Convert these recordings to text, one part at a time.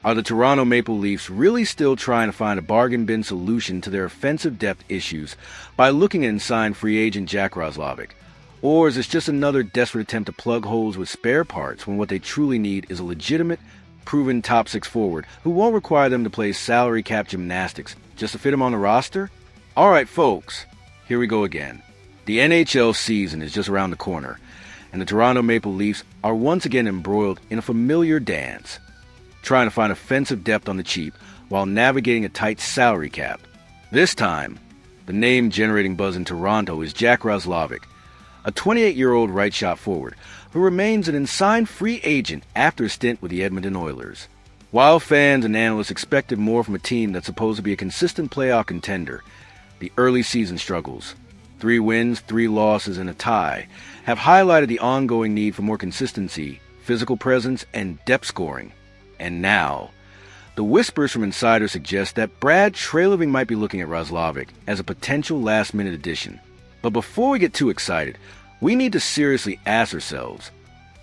Are the Toronto Maple Leafs really still trying to find a bargain bin solution to their offensive depth issues by looking at signed free agent Jack Roslovic? Or is this just another desperate attempt to plug holes with spare parts when what they truly need is a legitimate, proven top six forward who won't require them to play salary cap gymnastics just to fit him on the roster? Alright folks, here we go again. The NHL season is just around the corner, and the Toronto Maple Leafs are once again embroiled in a familiar dance, trying to find offensive depth on the cheap while navigating a tight salary cap. This time, the name generating buzz in Toronto is Jack Roslovic, a 28-year-old right-shot forward who remains an unsigned free agent after a stint with the Edmonton Oilers. While fans and analysts expected more from a team that's supposed to be a consistent playoff contender, the early season struggles, 3 wins, 3 losses, and a tie, have highlighted the ongoing need for more consistency, physical presence, and depth scoring. And now, the whispers from insiders suggest that Brad Treliving might be looking at Roslovic as a potential last-minute addition. But before we get too excited, we need to seriously ask ourselves,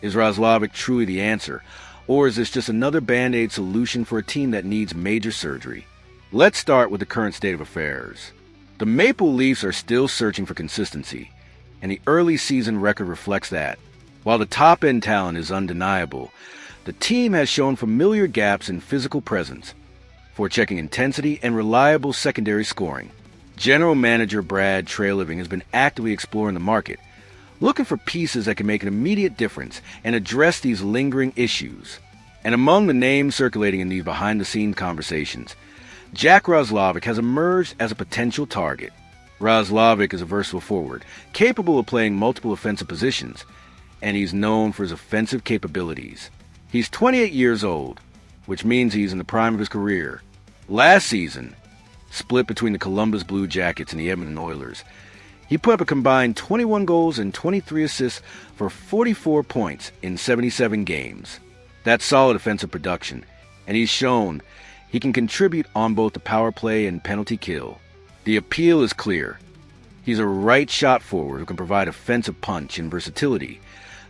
is Roslovic truly the answer, or is this just another Band-Aid solution for a team that needs major surgery? Let's start with the current state of affairs. The Maple Leafs are still searching for consistency, and the early season record reflects that. While the top-end talent is undeniable, the team has shown familiar gaps in physical presence, forechecking intensity, and reliable secondary scoring. General Manager Brad Treliving has been actively exploring the market, looking for pieces that can make an immediate difference and address these lingering issues. And among the names circulating in these behind-the-scenes conversations, Jack Roslovic has emerged as a potential target. Roslavic is a versatile forward, capable of playing multiple offensive positions, and he's known for his offensive capabilities. He's 28 years old, which means he's in the prime of his career. Last season, split between the Columbus Blue Jackets and the Edmonton Oilers, he put up a combined 21 goals and 23 assists for 44 points in 77 games. That's solid offensive production, and he's shown he can contribute on both the power play and penalty kill. The appeal is clear. He's a right shot forward who can provide offensive punch and versatility,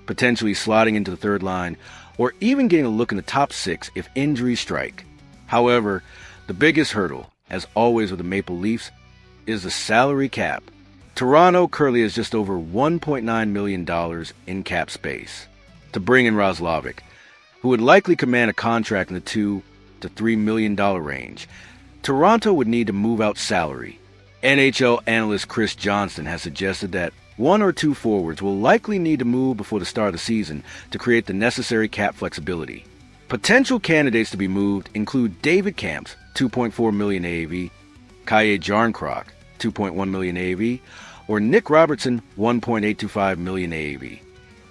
potentially slotting into the third line or even getting a look in the top 6 if injuries strike. However, the biggest hurdle, as always with the Maple Leafs, is the salary cap. Toronto currently has just over $1.9 million in cap space to bring in Roslovic, who would likely command a contract in the $2 to $3 million range. Toronto would need to move out salary. NHL analyst Chris Johnston has suggested that 1 or 2 forwards will likely need to move before the start of the season to create the necessary cap flexibility. Potential candidates to be moved include David Kampf, $2.4 million AAV, Kaye Jarnkrok, $2.1 million AAV, or Nick Robertson, $1.825 million AAV.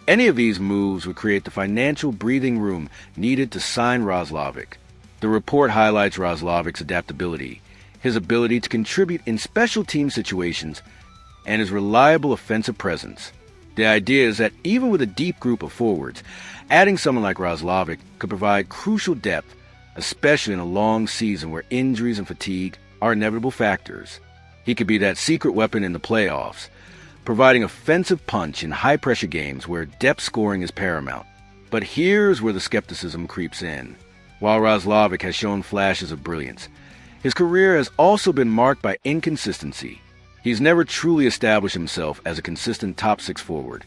Any of these moves would create the financial breathing room needed to sign Roslovic. The report highlights Roslovic's adaptability, his ability to contribute in special team situations, and his reliable offensive presence. The idea is that even with a deep group of forwards, adding someone like Roslovic could provide crucial depth, especially in a long season where injuries and fatigue are inevitable factors. He could be that secret weapon in the playoffs, providing offensive punch in high-pressure games where depth scoring is paramount. But here's where the skepticism creeps in. While Roslovic has shown flashes of brilliance, his career has also been marked by inconsistency. He's never truly established himself as a consistent top 6 forward,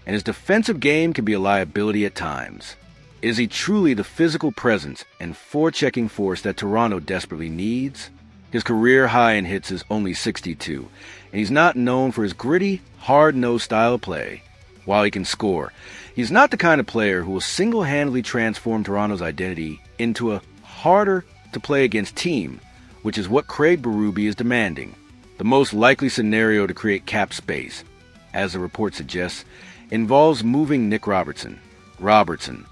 and his defensive game can be a liability at times. Is he truly the physical presence and forechecking force that Toronto desperately needs? His career high in hits is only 62, and he's not known for his gritty, hard-nosed style of play. While he can score, he's not the kind of player who will single-handedly transform Toronto's identity into a harder-to-play-against team, which is what Craig Berube is demanding. The most likely scenario to create cap space, as the report suggests, involves moving Nick Robertson. Robertson,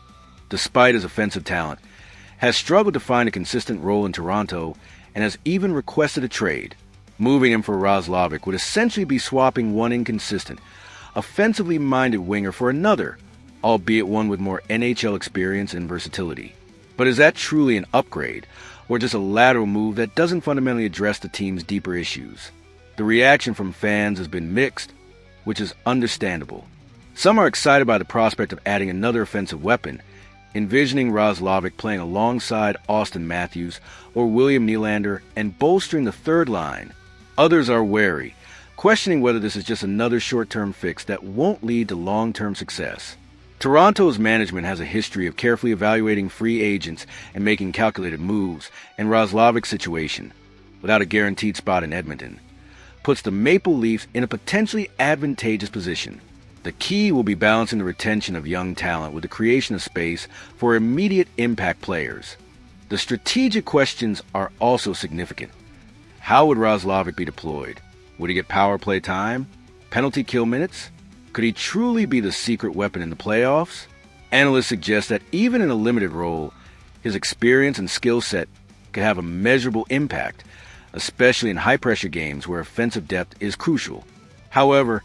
despite his offensive talent, has struggled to find a consistent role in Toronto and has even requested a trade. Moving him for Roslovic would essentially be swapping one inconsistent, offensively minded winger for another, albeit one with more NHL experience and versatility. But is that truly an upgrade, or just a lateral move that doesn't fundamentally address the team's deeper issues? The reaction from fans has been mixed, which is understandable. Some are excited by the prospect of adding another offensive weapon, envisioning Roslovic playing alongside Auston Matthews or William Nylander and bolstering the third line. Others are wary, questioning whether this is just another short-term fix that won't lead to long-term success. Toronto's management has a history of carefully evaluating free agents and making calculated moves, and Roslovic's situation, without a guaranteed spot in Edmonton, puts the Maple Leafs in a potentially advantageous position. The key will be balancing the retention of young talent with the creation of space for immediate impact players. The strategic questions are also significant. How would Roslovic be deployed? Would he get power play time? Penalty kill minutes? Could he truly be the secret weapon in the playoffs? Analysts suggest that even in a limited role, his experience and skill set could have a measurable impact, especially in high-pressure games where offensive depth is crucial. However,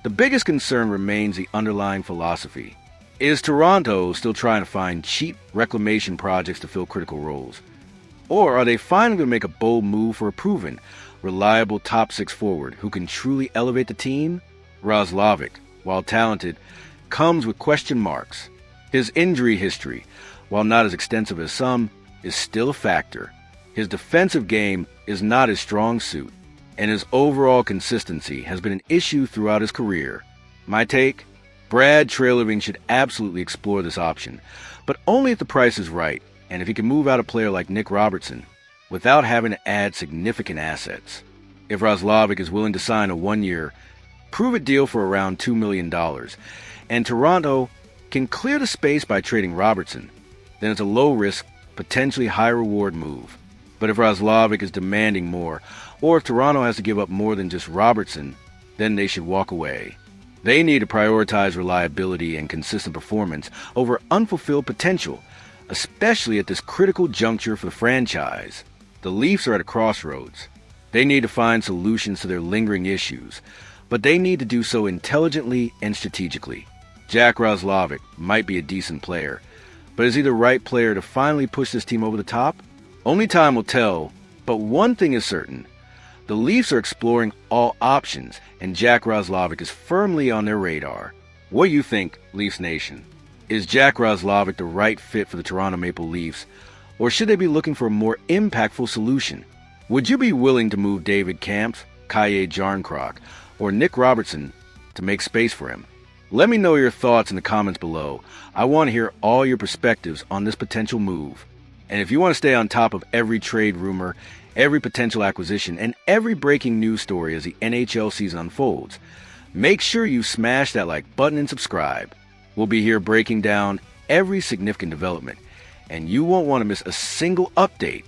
the biggest concern remains the underlying philosophy. Is Toronto still trying to find cheap reclamation projects to fill critical roles? Or are they finally going to make a bold move for a proven, reliable top-six forward who can truly elevate the team? Roslavic, while talented, comes with question marks. His injury history, while not as extensive as some, is still a factor. His defensive game is not his strong suit, and his overall consistency has been an issue throughout his career. My take? Brad Treliving should absolutely explore this option, but only if the price is right, and if he can move out a player like Nick Robertson without having to add significant assets. If Roslovic is willing to sign a one-year, prove-it deal for around $2 million, and Toronto can clear the space by trading Robertson, then it's a low-risk, potentially high-reward move. But if Roslovic is demanding more, or if Toronto has to give up more than just Robertson, then they should walk away. They need to prioritize reliability and consistent performance over unfulfilled potential, especially at this critical juncture for the franchise. The Leafs are at a crossroads. They need to find solutions to their lingering issues, but they need to do so intelligently and strategically. Jack Roslovic might be a decent player, but is he the right player to finally push this team over the top? Only time will tell, but one thing is certain. The Leafs are exploring all options, and Jack Roslovic is firmly on their radar. What do you think, Leafs Nation? Is Jack Roslovic the right fit for the Toronto Maple Leafs, or should they be looking for a more impactful solution? Would you be willing to move David Kampf, Kaye Jarnkrok, or Nick Robertson to make space for him? Let me know your thoughts in the comments below. I want to hear all your perspectives on this potential move. And if you want to stay on top of every trade rumor, every potential acquisition, and every breaking news story as the NHL season unfolds, make sure you smash that like button and subscribe. We'll be here breaking down every significant development, and you won't want to miss a single update